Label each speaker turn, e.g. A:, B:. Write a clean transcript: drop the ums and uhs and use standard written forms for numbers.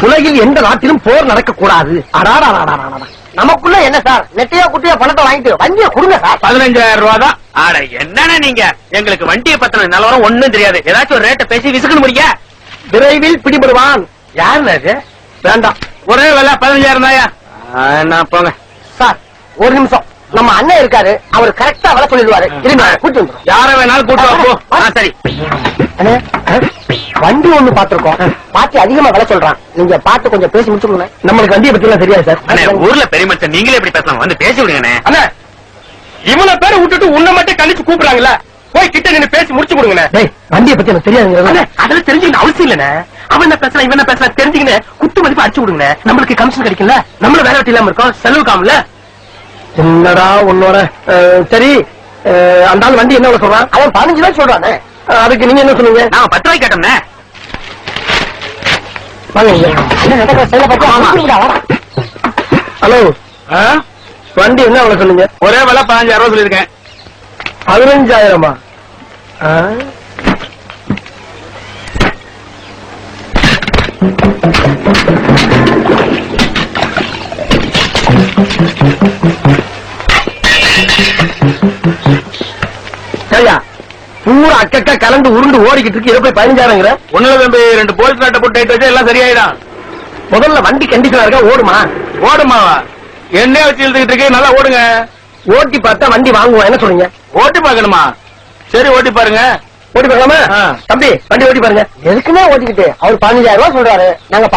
A: உலகில் எந்த நாட்டிலும் போர் நடக்க கூடாது. நமக்குள்ள என்ன சார், நெட்டையா குட்டியா பணத்தை வாங்கிட்டு வண்டியை கொடுங்க சார்.
B: 15,000 ரூபா தான். ஆட என்னன்னா நீங்க எங்களுக்கு வண்டியை பத்தின நிலவரம் ஒண்ணும் தெரியாது. ஏதாச்சும் ஒரு ரேட்டை பேசி விசுக்கணும் முடிய.
A: விரைவில் பிடிபடுவான். யாரு வேண்டாம்,
B: ஒரே வேலை 15,000 தாயா. நான் போங்க
A: சார். ஒரு நிமிஷம், நம்ம அண்ணன் இருக்காரு, அவர் கரெக்டா விலை சொல்லிடுவாரு. கூட்டி வந்துடும்.
B: யார வேணாலும் கூட்டு. சரி,
A: வண்டி ஒண்ணு பாத்துருக்கோம், பாத்தி அதிகமா விலை சொல்றான். நீங்க பாத்து கொஞ்சம் பேசி முடிச்சுக்கோங்க. நம்மளுக்கு வண்டியை பத்தி எல்லாம் தெரியாது சார்.
B: ஊர்ல பெரிய மனுஷன் நீங்களே எப்படி பேசலாம், வந்து பேசி விடுங்க.
A: அண்ணா, இவ்வளவு பேரை விட்டுட்டு உன்னை மட்டும் கழிச்சு கூப்பிடுறாங்களா, போய் கிட்ட நின்னு பேசி முடிச்சு கொடுங்க. வண்டியை பத்தி எனக்கு தெரியாது. அதெல்லாம் தெரிஞ்சுக்கணும் அவசியம் இல்லண்ணே. அவன் என்ன பேசலாம், இவன் என்ன பேசலாம் தெரிஞ்சுக்கின்னு குத்து மதிப்பு அடிச்சு விடுங்க. நம்மளுக்கு கமிஷன் கிடைக்கல, நம்மள வேலை வெட்டி இல்லாம இருக்கோம், செலவு காமல. என்னடா உன்னோட. சரி, அந்த ஆள் வண்டி என்ன சொல்றான்? அவன் 15 ரூபாய் சொல்றானே. அதுக்கு நீங்க என்ன சொன்னீங்க?
B: நான் 10 ரூபாய் கேட்டோம்னே.
A: ஹலோ, வண்டி என்ன அவ்வளவு சொன்னீங்க?
B: ஒரே வேலை 15,000 ரூபாய் சொல்லிருக்கேன்.
A: 15,000-மா? சரியா, பூரா அக்கா கலந்து உருண்டு ஓடிக்கிட்டு இருக்கு. இதை போய் 15,000ங்கிற?
B: ஒண்ணுல தம்பி 2 போலீஸ் நாட்டை போட்டு டைட் வச்சா எல்லாம் சரியாயிடும்.
A: முதல்ல வண்டி கண்டிஷனா இருக்கா, ஓடுமா?
B: ஓடுமாவா? என்ன வச்சு இழுத்துக்கிட்டு இருக்கு, நல்லா ஓடுங்க.
A: ஓட்டி பார்த்தா வண்டி வாங்குவோம். என்ன சொல்றீங்க?
B: ஓட்டி பாக்கணுமா? சரி, ஓட்டி பாருங்க.
A: ஓட்டி பார்க்கலாமா? தம்பி, வண்டி ஓட்டி பாருங்க. எதுக்குன்னா ஓட்டிக்கிட்டு அவர் 15,000 ரூபாய் சொல்றாரு, நாங்க